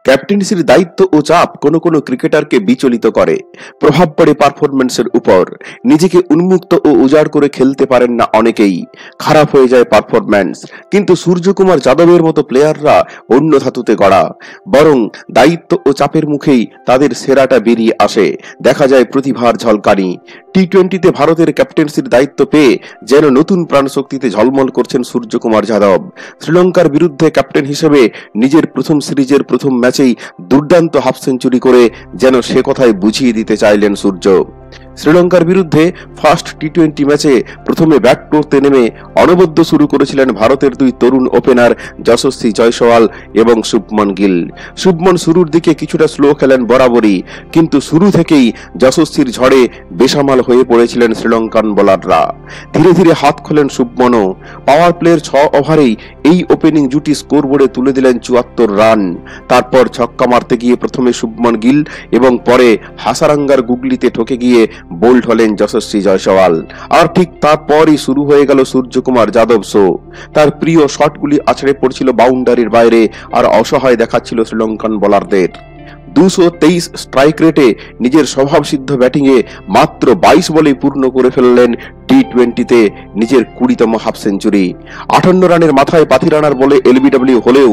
ক্যাপ্টেন্সির দায়িত্ব ও চাপ কোনো কোনো ক্রিকেটারকে বিচলিত করে, প্রভাব পড়ে পারফরম্যান্সের উপর। নিজেকে উন্মুক্ত ও উজাড় করে খেলতে পারেন না অনেকেই, খারাপ হয়ে যায় পারফরম্যান্স। কিন্তু সূর্যকুমার যাদবের মতো প্লেয়াররা অন্য ধাতুতে গড়া, বরং দায়িত্ব ও চাপের মুখেই তাদের সেরাটা বেরিয়ে আসে, দেখা যায় প্রতিভার ঝলকানি। টি-20তে ভারতের ক্যাপ্টেন্সির দায়িত্ব পেয়ে যেন নতুন প্রাণশক্তিতে ঝলমল করছেন সূর্যকুমার যাদব। শ্রীলঙ্কার বিরুদ্ধে ক্যাপ্টেন হিসেবে নিজের প্রথম সিরিজের প্রথম ম্যাচেই দুর্দান্ত হাফ সেঞ্চুরি করে যেন সে কথাই বুঝিয়ে দিতে চাইলেন সূর্য। শ্রীলঙ্কার বিরুদ্ধে ফার্স্ট টি-20 ম্যাচে প্রথমে ব্যাট করতে নেমে অনবদ্য শুরু করেছিলেন ভারতের দুই তরুণ ওপেনার যশস্বী জয়সওয়াল এবং শুভমন গিল। শুভমন শুরুর দিকে কিছুটা স্লো খেলেন বরাবরই, কিন্তু শুরু থেকেই যশস্বীর ঝড়ে বেসামাল হয়ে পড়েছিলেন শ্রীলঙ্কান বোলাররা। ধীরে ধীরে হাত খোলেন শুভমনও। পাওয়ার প্লের 6 ওভারেই এই ওপেনিং জুটি স্কোরবোর্ডে তুলে দিলেন 74 রান। তারপর ছক্কা মারতে গিয়ে প্রথমে শুভমন গিল এবং পরে হাসারাঙ্গার গুগলিতে ঠকে গিয়ে বোল্ড হলেন যশস্বী জয়সওয়াল। আর ঠিক তারপরই শুরু হয়ে গেল সূর্যকুমার যাদব শো। তার প্রিয় শটগুলি আছড়ে পড়ছিল বাউন্ডারির বাইরে, আর অসহায় দেখাচ্ছিল শ্রীলঙ্কান বোলারদের। 223 স্ট্রাইক রেটে নিজের স্বভাবসিদ্ধ ব্যাটিংয়ে মাত্র 22 বলে পূর্ণ করে ফেললেন টি-20তে নিজের 20তম হাফ সেঞ্চুরি। 58 রানের মাথায় পাথিরানার বলে এলবিডব্লিউ হলেও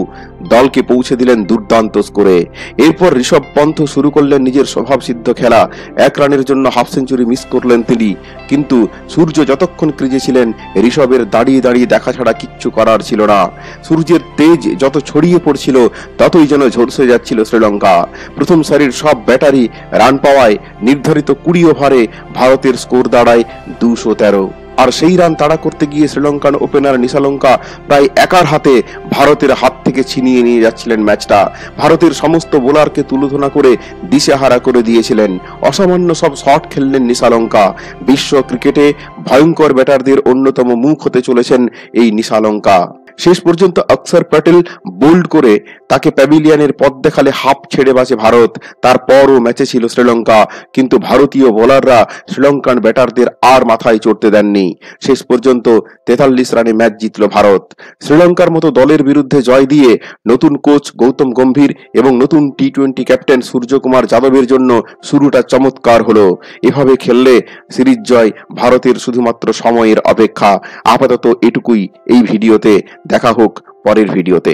দলকে পৌঁছে দিলেন দুর্দান্ত স্কোরে। এরপর ঋষভ পন্থ শুরু করলেন নিজের স্বভাবসিদ্ধ খেলা। 1 রানের জন্য হাফ সেঞ্চুরি মিস করলেন তিনি, কিন্তু সূর্য যতক্ষণ ক্রিজে ছিলেন ঋষভের দাঁড়িয়ে দাঁড়িয়ে দেখা ছাড়া কিচ্ছু করার ছিল না। সূর্যের তেজ যত ছড়িয়ে পড়ছিল ততই যেন ঝলসে যাচ্ছিল শ্রীলঙ্কা। প্রথম সারির সব ব্যাটারি রান পাওয়ায় নির্ধারিত 20 ওভারে ভারতের স্কোর দাঁড়ায় 213। আর সেই রান তাড়া করতে গিয়ে শ্রীলঙ্কান ওপেনার নিশালঙ্কা প্রায় একার হাতে ভারতের হাত থেকে ছিনিয়ে নিয়ে যাচ্ছিলেন ম্যাচটা। ভারতের সমস্ত বোলারকে তুলোধনা করে দিশেহারা করে দিয়েছিলেন। অসামান্য সব শট খেললেন নিশালঙ্কা। বিশ্ব ক্রিকেটে ভয়ঙ্কর ব্যাটারদের অন্যতম মুখ হতে চলেছেন এই নিশালঙ্কা। শেষ পর্যন্ত অক্ষর প্যাটেল বোল্ড করে তাকে প্যাভিলিয়নের পথ দেখালে হাফ ছেড়ে বাঁচে ভারত। তারপরও ম্যাচে ছিল শ্রীলঙ্কা, কিন্তু ভারতীয় বোলাররা শ্রীলঙ্কান ব্যাটারদের আর মাথায় চড়তে দেননি। শেষ পর্যন্ত 43 রানে ম্যাচ জিতল ভারত। শ্রীলঙ্কার মতো দলের বিরুদ্ধে জয় দিয়ে নতুন কোচ গৌতম গম্ভীর এবং নতুন টি-20 ক্যাপ্টেন সূর্যকুমার যাদবের জন্য শুরুটা চমৎকার হলো। এভাবে খেললে সিরিজ জয় ভারতের শুধুমাত্র সময়ের অপেক্ষা। আপাতত এটুকুই এই ভিডিওতে। দেখা হোক পরের ভিডিওতে।